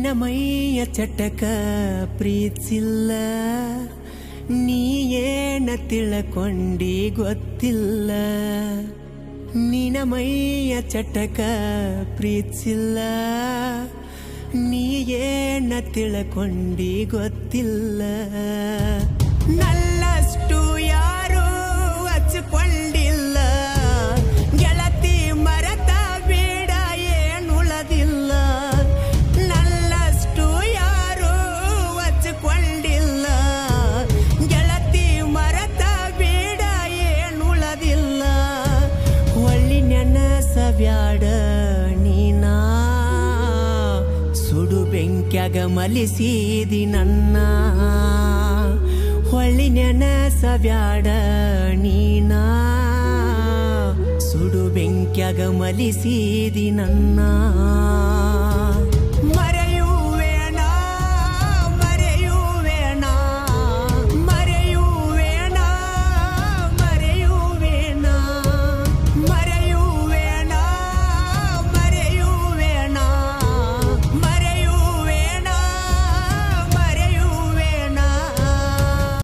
ನಿನ ಮೈಯ ಚಟಕ ಪ್ರೀತಿಸಿಲ್ಲ, ನೀ ಏನ ತಿಳ್ಕೊಂಡಿ ಗೊತ್ತಿಲ್ಲ. ನಿನ ಮೈಯ ಚಟಕ ಪ್ರೀತಿಸಿಲ್ಲ, ನೀ ಏನ ತಿಳ್ಕೊಂಡಿ ಗೊತ್ತಿಲ್ಲ. ನಲ್ಲಷ್ಟು ಯಾರೂ ಹಚ್ಕೊಂಡಿಲ್ಲ, ಗೆಳತಿ ಮರೆತ ಬೇಡ ಏನುಳದಿಲ್ಲ. ನಲ್ಲಷ್ಟು ಯಾರೂ ಹಚ್ಕೊಂಡಿಲ್ಲ, ಗೆಳತಿ ಮರೆತ ಬೇಡ ಏನುಳದಿಲ್ಲ. ಒಳ್ಳಿ ನೆನಸಬ್ಯಾಡ ನೀನಾ, ಸುಡು ಬೆಂಕ್ಯಾಗ ಮಲಿಸಿದಿ ನನ್ನ. ಹೊಳ್ಳಿ ನೆನಸಬ್ಯಾಡ ನೀನಾ, ಸುಡು ಬೆಂಕ್ಯಾಗ ಮಲಿಸಿದಿ ನನ್ನ.